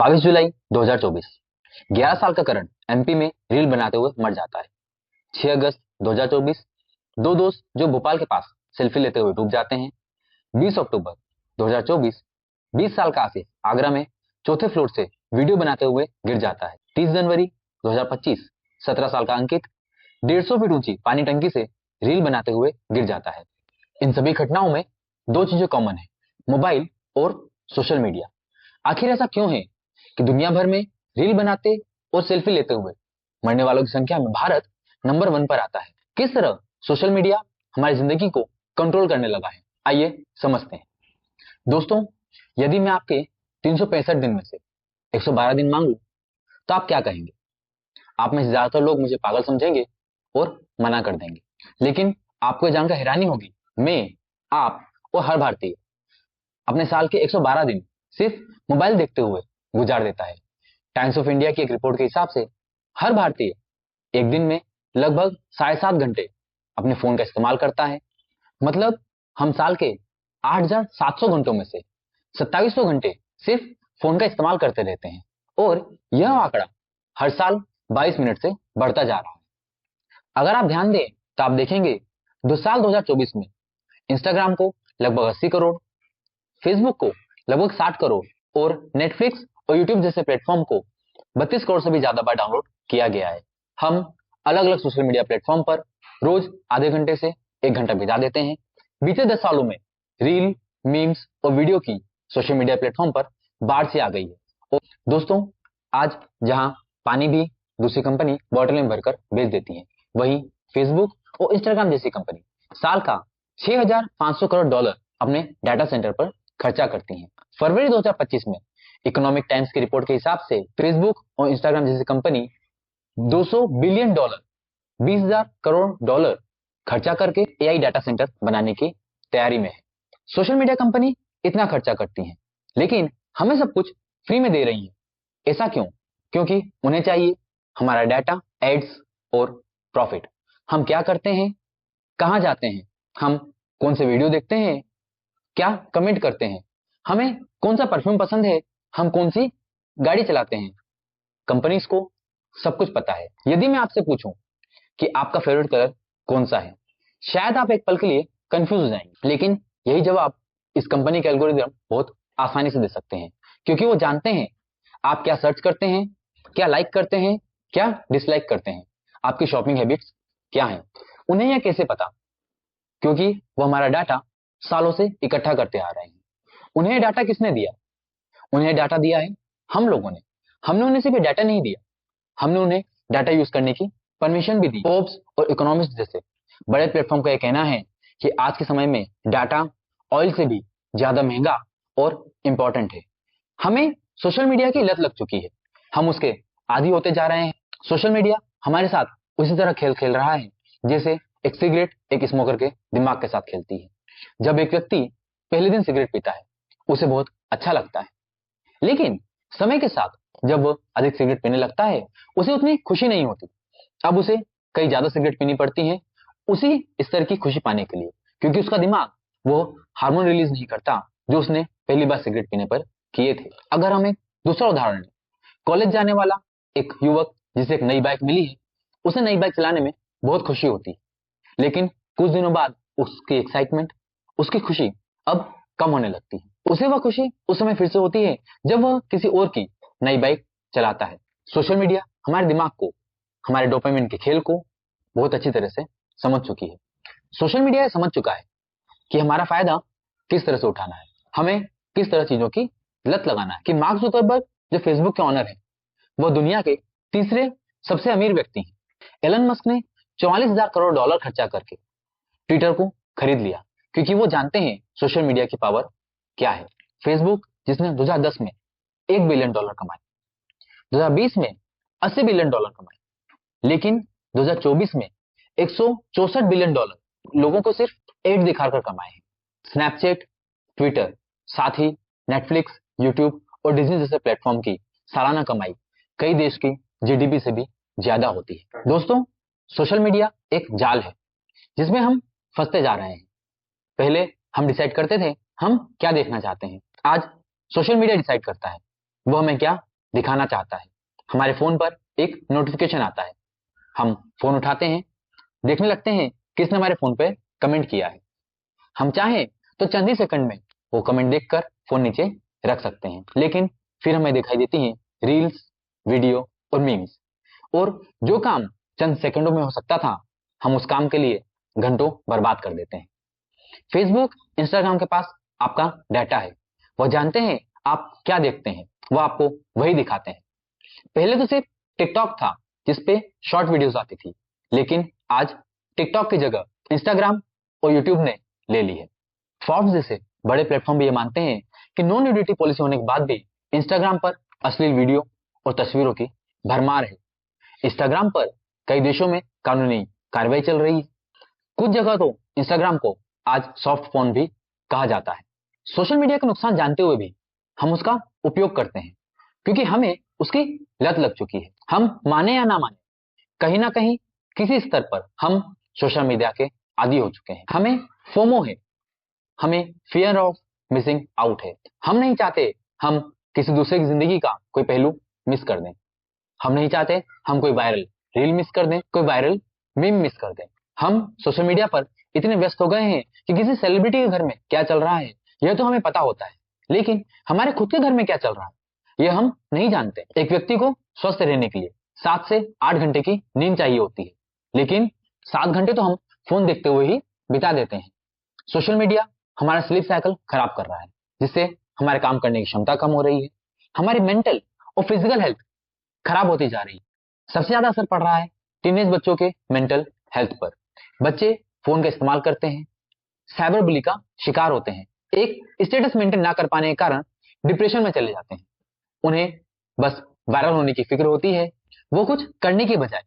22 जुलाई 2024। 11 साल का करण एमपी में रील बनाते हुए मर जाता है। 6 अगस्त 2024। दो दोस्त जो भोपाल के पास सेल्फी लेते हुए डूब जाते हैं। 20 अक्टूबर 2024। 20 साल का आसिफ आगरा में चौथे फ्लोर से वीडियो बनाते हुए गिर जाता है। 30 जनवरी 2025। 17 साल का अंकित 150 फीट ऊंची पानी टंकी से रील बनाते हुए गिर जाता है। इन सभी घटनाओं में दो चीजें कॉमन है, मोबाइल और सोशल मीडिया। आखिर ऐसा क्यों है कि दुनिया भर में रील बनाते और सेल्फी लेते हुए मरने वालों की संख्या में भारत नंबर 1 पर आता है? किस तरह सोशल मीडिया हमारी जिंदगी को कंट्रोल करने लगा है, आइए समझते हैं। दोस्तों, यदि मैं आपके 365 दिन में से 112 दिन मांगू तो आप क्या कहेंगे? आप में से ज्यादातर लोग मुझे पागल समझेंगे और मना कर देंगे। लेकिन आपको यह जानकर हैरानी होगी, मैं, आप और हर भारतीय अपने साल के 112 दिन सिर्फ मोबाइल देखते हुए गुजार देता है। टाइम्स ऑफ इंडिया की एक रिपोर्ट के हिसाब से हर भारतीय एक दिन में लगभग 7.5 घंटे अपने फोन का इस्तेमाल करता है। मतलब हम साल के 8,700 घंटों में से 2700 घंटे सिर्फ फोन का इस्तेमाल करते रहते हैं और यह आंकड़ा हर साल 22 मिनट से बढ़ता जा रहा है। अगर आप ध्यान दें तो आप देखेंगे साल 2024 में इंस्टाग्राम को लगभग 80 करोड़, फेसबुक को लगभग 60 करोड़ और नेटफ्लिक्स और यूट्यूब जैसे प्लेटफॉर्म को 32 करोड़ से भी ज्यादा बार डाउनलोड किया गया है। हम अलग अलग सोशल मीडिया प्लेटफॉर्म पर रोज आधे घंटे से 1 घंटा बिता देते हैं। बीते 10 सालों में रील, मीम्स और वीडियो की सोशल मीडिया प्लेटफॉर्म पर बाढ़ से आ गई है। और दोस्तों, आज जहां पानी भी दूसरी कंपनी बॉटल में भरकर बेच देती है, वहीं फेसबुक और इंस्टाग्राम जैसी कंपनी साल का 6,500 करोड़ डॉलर अपने डाटा सेंटर पर खर्चा करती हैं। फरवरी 2025 में इकोनॉमिक टाइम्स की रिपोर्ट के हिसाब से फेसबुक और इंस्टाग्राम जैसी company 200 billion dollar, 20,000 crore dollar खर्चा करके एआई डाटा सेंटर बनाने की तैयारी में है। सोशल मीडिया कंपनी इतना खर्चा करती हैं, लेकिन हमें सब कुछ फ्री में दे रही है। ऐसा क्यों? क्योंकि उन्हें चाहिए हमारा डाटा, एड्स और प्रॉफिट। हम क्या करते हैं, कहां जाते हैं, हम कौन से वीडियो देखते हैं, क्या कमेंट करते हैं, हमें कौन सा परफ्यूम पसंद है, हम कौन सी गाड़ी चलाते हैं, कंपनीज को सब कुछ पता है। यदि मैं आपसे पूछूं कि आपका फेवरेट कलर कौन सा है, शायद आप एक पल के लिए कंफ्यूज हो जाएंगे, लेकिन यही जवाब इस कंपनी के एल्गोरिदम बहुत आसानी से दे सकते हैं, क्योंकि वो जानते हैं आप क्या सर्च करते हैं, क्या लाइक करते हैं, क्या डिसलाइक करते हैं, आपकी शॉपिंग हैबिट्स क्या हैं। उन्हें यह कैसे पता? क्योंकि वो हमारा डाटा सालों से इकट्ठा करते आ रहे हैं। उन्हें डाटा किसने दिया? उन्हें डाटा दिया है हम लोगों ने। हमने उन्हें सिर्फ डाटा नहीं दिया, हमने उन्हें डाटा यूज करने की परमिशन भी दी। फोर्ब्स और इकोनॉमिस्ट जैसे बड़े प्लेटफॉर्म का यह कहना है कि आज के समय में डाटा ऑयल से भी ज्यादा महंगा और इंपॉर्टेंट है। हमें सोशल मीडिया की लत लग चुकी है, हम उसके आदी होते जा रहे हैं। सोशल मीडिया हमारे साथ उसी तरह खेल खेल रहा है जैसे एक सिगरेट एक स्मोकर के दिमाग के साथ खेलती है। जब एक व्यक्ति पहले दिन सिगरेट पीता है, उसे बहुत अच्छा लगता है, लेकिन समय के साथ जब वो अधिक सिगरेट पीने लगता है, उसे उतनी खुशी नहीं होती। अब उसे कई ज्यादा सिगरेट पीनी पड़ती है उसी स्तर की खुशी पाने के लिए, क्योंकि उसका दिमाग वो हार्मोन रिलीज नहीं करता जो उसने पहली बार सिगरेट पीने पर किए थे। अगर हम एक दूसरा उदाहरण लें, कॉलेज जाने वाला एक युवक जिसे एक नई बाइक मिली है, उसे नई बाइक चलाने में बहुत खुशी होती है, लेकिन कुछ दिनों बाद उसकी एक्साइटमेंट, उसकी खुशी अब कम होने लगती है। उसे वह खुशी उस समय फिर से होती है जब वह किसी और की नई बाइक चलाता है। सोशल मीडिया हमारे दिमाग को, हमारे डोपामिन के खेल को बहुत अच्छी तरह से समझ चुकी है। सोशल मीडिया समझ चुका है कि हमारा फायदा किस तरह से उठाना है, हमें किस तरह चीजों की लत लगाना है। कि मार्क जुकरबर्ग जो फेसबुक के ऑनर है, वो दुनिया के तीसरे सबसे अमीर व्यक्ति हैं। एलन मस्क ने 44,000 करोड़ डॉलर खर्चा करके ट्विटर को खरीद लिया, क्योंकि वो जानते हैं सोशल मीडिया की पावर क्या है। फेसबुक जिसने 2010 में 1 बिलियन डॉलर कमाए, 2020 में 80 बिलियन डॉलर कमाए, लेकिन 2024 में 164 बिलियन डॉलर लोगों को सिर्फ एड दिखाकर कमाए हैं। स्नैपचैट, ट्विटर, साथ ही नेटफ्लिक्स, यूट्यूब और डिज्नी जैसे प्लेटफॉर्म की सालाना कमाई कई देश की जीडीपी से भी ज्यादा होती है। दोस्तों, सोशल मीडिया एक जाल है जिसमें हम फंसते जा रहे हैं। पहले हम डिसाइड करते थे हम क्या देखना चाहते हैं, आज सोशल मीडिया डिसाइड करता है वो हमें क्या दिखाना चाहता है। हमारे फोन पर एक नोटिफिकेशन आता है, हम फोन उठाते हैं, देखने लगते हैं किसने हमारे फोन पे कमेंट किया है। हम चाहें तो चंद ही सेकंड में वो कमेंट देखकर फोन नीचे रख सकते हैं, लेकिन फिर हमें दिखाई देती हैं रील्स, वीडियो और मीम्स। और जो काम चंद सेकंडों में हो सकता था, हम उस काम के लिए घंटों बर्बाद कर देते हैं। फेसबुक, इंस्टाग्राम के पास आपका डाटा है, वह जानते हैं आप क्या देखते हैं, वह आपको वही दिखाते हैं। पहले तो सिर्फ टिकटॉक था जिसपे शॉर्ट वीडियोस आती थी, लेकिन आज टिकटॉक की जगह इंस्टाग्राम और यूट्यूब ने ले ली है। फॉर्ब्स जैसे बड़े प्लेटफॉर्म भी ये मानते हैं कि नो न्यूडिटी पॉलिसी होने के बाद भी इंस्टाग्राम पर अश्लील वीडियो और तस्वीरों की भरमार है। इंस्टाग्राम पर कई देशों में कानूनी कार्रवाई चल रही है। कुछ जगह तो इंस्टाग्राम को आज सॉफ्ट फोन भी कहा जाता है। सोशल मीडिया के नुकसान जानते हुए भी हम उसका उपयोग करते हैं, क्योंकि हमें उसकी लत लग चुकी है। हम माने या ना माने, कहीं ना कहीं किसी स्तर पर हम सोशल मीडिया के आदी हो चुके हैं। हमें फोमो है, हमें फियर ऑफ मिसिंग आउट है। हम नहीं चाहते हम किसी दूसरे की जिंदगी का कोई पहलू मिस कर दें। हम नहीं चाहते हम कोई वायरल रील मिस कर दें, कोई वायरल मीम मिस कर दें। हम सोशल मीडिया पर इतने व्यस्त हो गए हैं कि किसी सेलिब्रिटी के घर में क्या चल रहा है यह तो हमें पता होता है, लेकिन हमारे खुद के घर में क्या चल रहा है यह हम नहीं जानते। एक व्यक्ति को स्वस्थ रहने के लिए 7 से 8 घंटे की नींद चाहिए होती है, लेकिन 7 घंटे तो हम फोन देखते हुए ही बिता देते हैं। सोशल मीडिया हमारा स्लीप साइकिल खराब कर रहा है, जिससे हमारे काम करने की क्षमता कम हो रही है। हमारी मेंटल और फिजिकल हेल्थ खराब होती जा रही है। सबसे ज्यादा असर पड़ रहा है टीनेज बच्चों के मेंटल हेल्थ पर। बच्चे फोन का इस्तेमाल करते हैं, साइबर बुली का शिकार होते हैं, एक स्टेटस मेंटेन ना कर पाने के कारण डिप्रेशन में चले जाते हैं। उन्हें बस वायरल होने की फिक्र होती है। वो कुछ करने की बजाय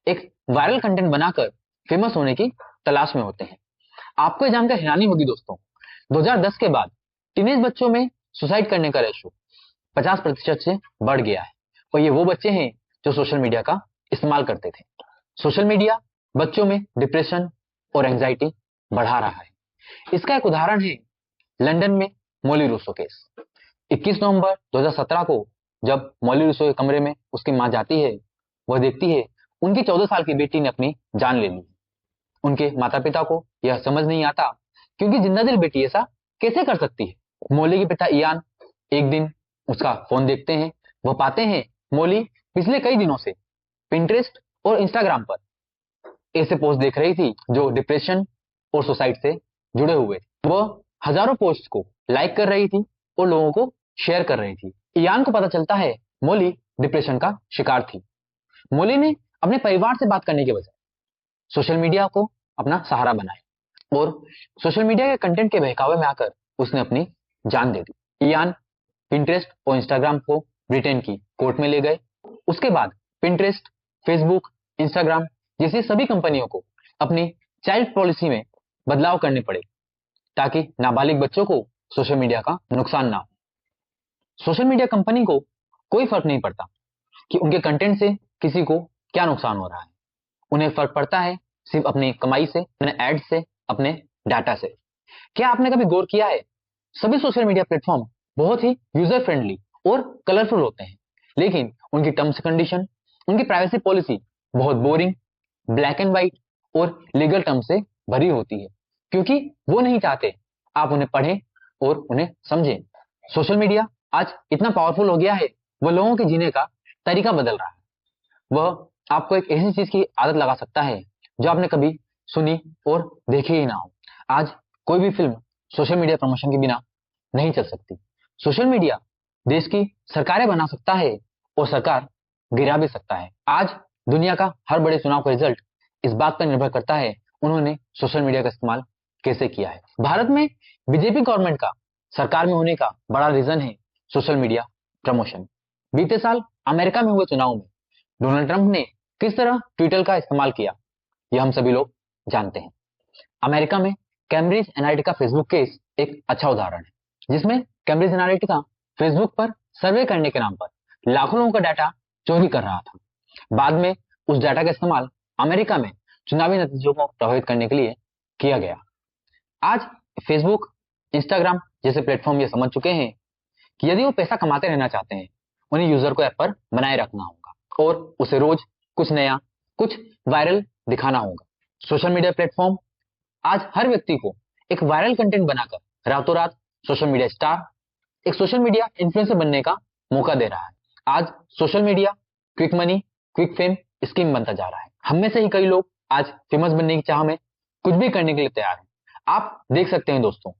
एक वायरल कंटेंट बनाकर फेमस होने की तलाश में होते हैं। आपको ये जानकर हैरानी होगी दोस्तों, 2010 के बाद टीनेज बच्चों में सुसाइड करने का रेशो 50% से बढ़ गया है, और ये वो बच्चे हैं जो सोशल मीडिया का इस्तेमाल करते थे। सोशल मीडिया बच्चों में डिप्रेशन और एंजाइटी बढ़ा रहा है। इसका एक उदाहरण है लंदन में मॉली रूसो केस। 21 नवंबर 2017 को जब मॉली रूसो के कमरे में उसकी मां जाती है, वह देखती है उनकी 14 साल की बेटी ने अपनी जान ले ली। उनके माता पिता को यह समझ नहीं आता, क्योंकि जिंदा दिल बेटी ऐसा कैसे कर सकती है। मॉली के पिता इयान एक दिन उसका फोन देखते हैं। वह पाते हैं मॉली पिछले कई दिनों से पिंटरेस्ट और इंस्टाग्राम पर ऐसे पोस्ट देख रही थी जो डिप्रेशन और सुसाइड से जुड़े हुए थे। वह हजारों पोस्ट को लाइक कर रही थी और लोगों को शेयर कर रही थी। इयान को पता चलता है मॉली डिप्रेशन का शिकार थी। मॉली ने अपने परिवार से बात करने के बजाय सोशल मीडिया को अपना सहारा बनाया, और सोशल मीडिया के कंटेंट के बहकावे में आकर उसने अपनी जान दे दी। इयान पिंटरेस्ट और इंस्टाग्राम को ब्रिटेन की कोर्ट में ले गए। उसके बाद पिंटरेस्ट, फेसबुक, इंस्टाग्राम जैसी सभी कंपनियों को अपनी चाइल्ड पॉलिसी में बदलाव करने पड़े, ताकि नाबालिग बच्चों को सोशल मीडिया का नुकसान ना हो। सोशल मीडिया कंपनी को कोई फर्क नहीं पड़ता कि उनके कंटेंट से किसी को क्या नुकसान हो रहा है। उन्हें फर्क पड़ता है सिर्फ अपनी कमाई से, अपने एड्स से, अपने डाटा से। क्या आपने कभी गौर किया है, सभी सोशल मीडिया प्लेटफॉर्म बहुत ही यूजर फ्रेंडली और कलरफुल होते हैं, लेकिन उनकी टर्म्स कंडीशन, उनकी प्राइवेसी पॉलिसी बहुत बोरिंग, ब्लैक एंड व्हाइट और लीगल टर्म से भरी होती है, क्योंकि वो नहीं चाहते आप उन्हें पढ़ें और उन्हें समझें। सोशल मीडिया आज इतना पावरफुल हो गया है, वह लोगों के जीने का तरीका बदल रहा है। वह आपको एक ऐसी चीज की आदत लगा सकता है जो आपने कभी सुनी और देखी ही ना हो। आज कोई भी फिल्म सोशल मीडिया प्रमोशन के बिना नहीं चल सकती। सोशल मीडिया देश की सरकारें बना सकता है और सरकार गिरा भी सकता है। आज दुनिया का हर बड़े चुनाव का रिजल्ट इस बात पर निर्भर करता है उन्होंने सोशल मीडिया का इस्तेमाल कैसे किया है। भारत में बीजेपी गवर्नमेंट का सरकार में होने का बड़ा रीजन है सोशल मीडिया प्रमोशन। बीते साल अमेरिका में हुए चुनाव में डोनाल्ड ट्रंप ने किस तरह ट्विटर का इस्तेमाल किया, यह हम सभी लोग जानते हैं। अमेरिका में कैम्ब्रिज एनालिटिका फेसबुक केस एक अच्छा उदाहरण है, जिसमें कैम्ब्रिज एनालिटिका फेसबुक पर सर्वे करने के नाम पर लाखों लोगों का डाटा चोरी कर रहा था। बाद में उस डाटा का इस्तेमाल अमेरिका में चुनावी नतीजों को प्रभावित करने के लिए किया गया। आज फेसबुक, इंस्टाग्राम जैसे प्लेटफॉर्म ये समझ चुके हैं कि यदि वो पैसा कमाते रहना चाहते हैं उन्हें यूजर को ऐप पर बनाए रखना होगा और उसे रोज कुछ नया, कुछ वायरल दिखाना होगा। सोशल मीडिया प्लेटफॉर्म आज हर व्यक्ति को एक वायरल कंटेंट बनाकर रातों रात सोशल मीडिया स्टार, एक सोशल मीडिया इन्फ्लुएंसर बनने का मौका दे रहा है। आज social media quick money, quick fame scheme बनता जा रहा है। हम में से ही कई लोग आज फेमस बनने की चाह में कुछ भी करने के लिए तैयार हैं। आप देख सकते हैं दोस्तों,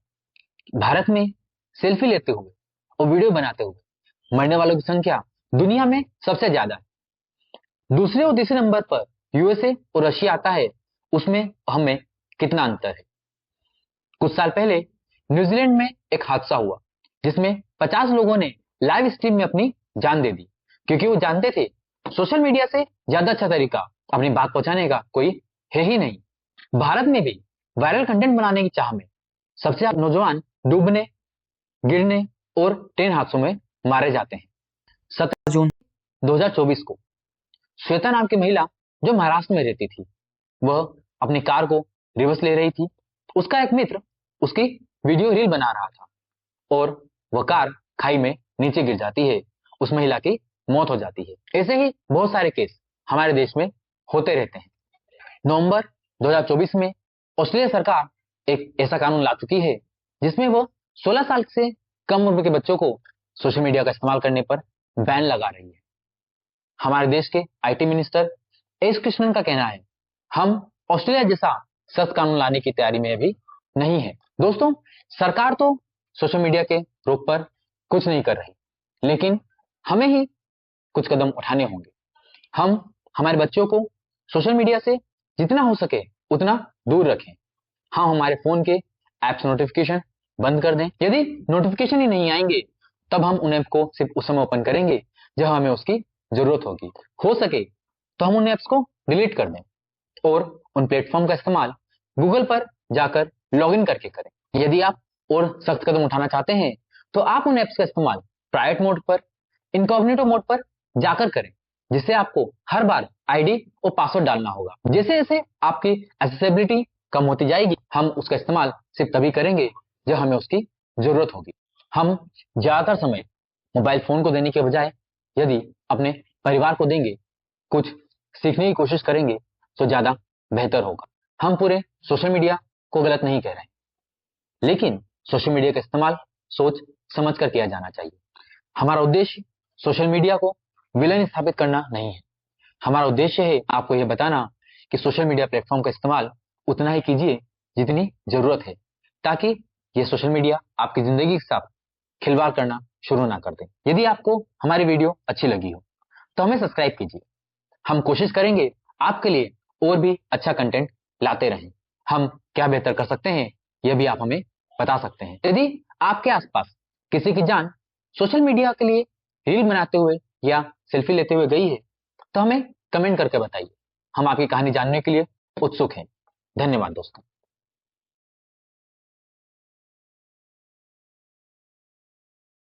भारत में सेल्फी लेते हुए और वीडियो बनाते हुए मरने वालों की संख्या दुनिया में सबसे ज्यादा है। दूसरे और तीसरे नंबर पर यूएसए और रशिया आता है, उसमें हमें कितना अंतर है। कुछ साल पहले न्यूजीलैंड में एक हादसा हुआ जिसमें 50 लोगों ने लाइव स्ट्रीम में अपनी जान दे दी, क्योंकि वो जानते थे सोशल मीडिया से ज्यादा अच्छा तरीका अपनी बात पहुंचाने का कोई है ही नहीं। भारत में भी वायरल कंटेंट बनाने की चाह में सबसे ज्यादा नौजवान डूबने, गिरने और ट्रेन हादसों में मारे जाते हैं। 17 जून 2024 को श्वेता नाम की महिला जो महाराष्ट्र में रहती थी, वह अपनी कार को रिवर्स ले रही थी। उसका एक मित्र उसकी वीडियो रील बना रहा था और वह कार खाई में नीचे गिर जाती है। उस महिला की मौत हो जाती है। ऐसे ही बहुत सारे केस हमारे देश में होते रहते हैं। नवंबर 2024 में ऑस्ट्रेलिया सरकार एक ऐसा कानून ला चुकी है जिसमें वो 16 साल से कम उम्र के बच्चों को सोशल मीडिया का इस्तेमाल करने पर बैन लगा रही है। हमारे देश के आईटी मिनिस्टर एस कृष्णन का कहना है, हम ऑस्ट्रेलिया जैसा सख्त कानून लाने की तैयारी में अभी नहीं है। दोस्तों, सरकार तो सोशल मीडिया के रोक पर कुछ नहीं कर रही, लेकिन हमें ही कुछ कदम उठाने होंगे। हम हमारे बच्चों को सोशल मीडिया से जितना हो सके उतना दूर रखें। हम हमारे फोन के ऐप्स नोटिफिकेशन बंद कर दें। यदि नोटिफिकेशन ही नहीं आएंगे तब हम उन ऐप को सिर्फ उस समय ओपन करेंगे जब हमें उसकी जरूरत होगी। हो सके तो हम उन ऐप्स को डिलीट कर दें और उन प्लेटफॉर्म का इस्तेमाल गूगल पर जाकर लॉगिन करके करें। यदि आप और सख्त कदम उठाना चाहते हैं तो आप उन ऐप्स का इस्तेमाल प्राइवेट मोड पर, इनकॉग्निटो मोड पर जाकर करें, जिससे आपको हर बार आईडी और पासवर्ड डालना होगा। जैसे जैसे आपकी एक्सेसिबिलिटी कम होती जाएगी, हम उसका इस्तेमाल सिर्फ तभी करेंगे जब हमें उसकी जरूरत होगी। हम ज्यादातर समय मोबाइल फोन को देने के बजाय यदि अपने परिवार को देंगे, कुछ सीखने की कोशिश करेंगे तो ज्यादा बेहतर होगा। हम पूरे सोशल मीडिया को गलत नहीं कह रहे, लेकिन सोशल मीडिया का इस्तेमाल सोच समझ कर किया जाना चाहिए। हमारा उद्देश्य सोशल मीडिया को विलन स्थापित करना नहीं है। हमारा उद्देश्य है आपको यह बताना कि सोशल मीडिया प्लेटफॉर्म का इस्तेमाल उतना ही कीजिए जितनी जरूरत है, ताकि यह सोशल मीडिया आपकी जिंदगी के साथ खिलवाड़ करना शुरू ना कर दे। यदि आपको हमारी वीडियो अच्छी लगी हो तो हमें सब्सक्राइब कीजिए। हम कोशिश करेंगे आपके लिए और भी अच्छा कंटेंट लाते रहें। हम क्या बेहतर कर सकते हैं यह भी आप हमें बता सकते हैं। यदि आपके आसपास किसी की जान सोशल मीडिया के लिए रील बनाते हुए या सेल्फी लेते हुए गई है तो हमें कमेंट करके बताइए। हम आपकी कहानी जानने के लिए उत्सुक हैं। धन्यवाद दोस्तों।